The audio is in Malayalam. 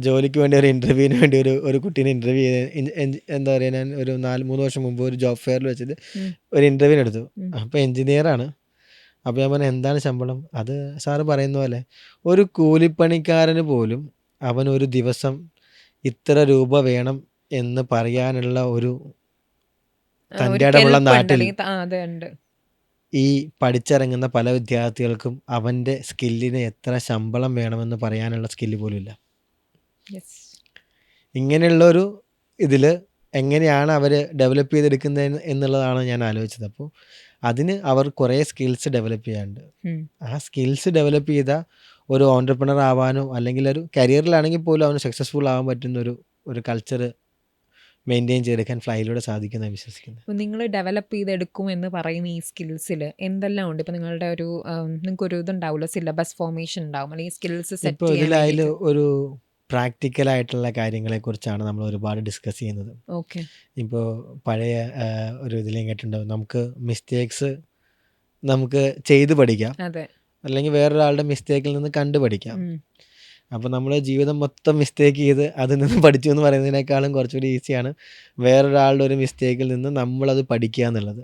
ജോലിക്ക് വേണ്ടി ഒരു ഇൻ്റർവ്യൂവിന് വേണ്ടി ഒരു കുട്ടീനെ ഇൻ്റർവ്യൂ ചെയ്ത് എന്താ പറയുക, ഞാൻ ഒരു 4-3 വർഷം മുമ്പ് ഒരു ജോബ് ഫെയറിൽ വെച്ചിട്ട് ഒരു ഇൻ്റർവ്യൂവിന് എടുത്തു. അപ്പോൾ എഞ്ചിനീയറാണ്. അപ്പോൾ ഞാൻ പറഞ്ഞു എന്താണ് ശമ്പളം? അത് സാറ് പറയുന്ന പോലെ ഒരു കൂലിപ്പണിക്കാരന് പോലും അവൻ ഒരു ദിവസം ഇത്ര രൂപ വേണം എന്ന് പറയാനുള്ള ഒരു തൻ്റെ ഇടമുള്ള നാട്ടിൽ ഈ പഠിച്ചിറങ്ങുന്ന പല വിദ്യാർത്ഥികൾക്കും അവൻ്റെ സ്കില്ലിന് എത്ര ശമ്പളം വേണമെന്ന് പറയാനുള്ള സ്കില്ല് പോലും ഇല്ല. ഇങ്ങനെയുള്ളൊരു ഇതിൽ എങ്ങനെയാണ് അവർ ഡെവലപ്പ് ചെയ്തെടുക്കുന്നത് എന്നുള്ളതാണ് ഞാൻ ആലോചിച്ചത്. അപ്പോൾ അതിന് അവർ കുറേ സ്കിൽസ് ഡെവലപ്പ് ചെയ്യാനുണ്ട്. ആ സ്കിൽസ് ഡെവലപ്പ് ചെയ്ത ഒരു ഓൺട്രപ്രണർ ആവാനോ അല്ലെങ്കിൽ ഒരു കരിയറിലാണെങ്കിൽ പോലും അവന് സക്സസ്ഫുൾ ആവാൻ പറ്റുന്ന ഒരു കൾച്ചർ മെയിൻറ്റെയിൻ ചെയ്തെടുക്കാൻ ഫ്ലൈയിലൂടെ സാധിക്കുന്നതാണ് വിശ്വസിക്കുന്നത്. അപ്പോൾ നിങ്ങൾ ഡെവലപ്പ് ചെയ്തെടുക്കും എന്ന് പറയുന്ന ഈ സ്കിൽസിൽ എന്തെല്ലാം ഉണ്ട്? ഇപ്പോൾ നിങ്ങളുടെ നിങ്ങൾക്കൊരു ഇതുണ്ടാവുമല്ലോ, സിലബസ് ഫോർമേഷൻ ഉണ്ടാവും, അല്ലെങ്കിൽ സ്കിൽസ് സെറ്റ് ഇപ്പോൾ ചെയ്യാൻ ഇതിലായാലും വേണ്ടിയിട്ട്. ഒരു പ്രാക്ടിക്കലായിട്ടുള്ള കാര്യങ്ങളെക്കുറിച്ചാണ് നമ്മൾ ഒരുപാട് ഡിസ്കസ് ചെയ്യുന്നത്. ഓക്കെ. ഇപ്പോൾ പഴയ ഒരു ഇതിലും കേട്ടിട്ടുണ്ടാവും, നമുക്ക് മിസ്റ്റേക്സ് നമുക്ക് ചെയ്ത് പഠിക്കാം, അതെ. അല്ലെങ്കിൽ വേറൊരാളുടെ മിസ്റ്റേക്കിൽ നിന്ന് കണ്ടു പഠിക്കാം. അപ്പോൾ നമ്മൾ ജീവിതം മൊത്തം മിസ്റ്റേക്ക് ചെയ്ത് അതിൽ നിന്ന് പഠിച്ചു എന്ന് പറയുന്നതിനേക്കാളും കുറച്ചുകൂടി ഈസിയാണ് വേറൊരാളുടെ ഒരു മിസ്റ്റേക്കിൽ നിന്ന് നമ്മളത് പഠിക്കുക എന്നുള്ളത്.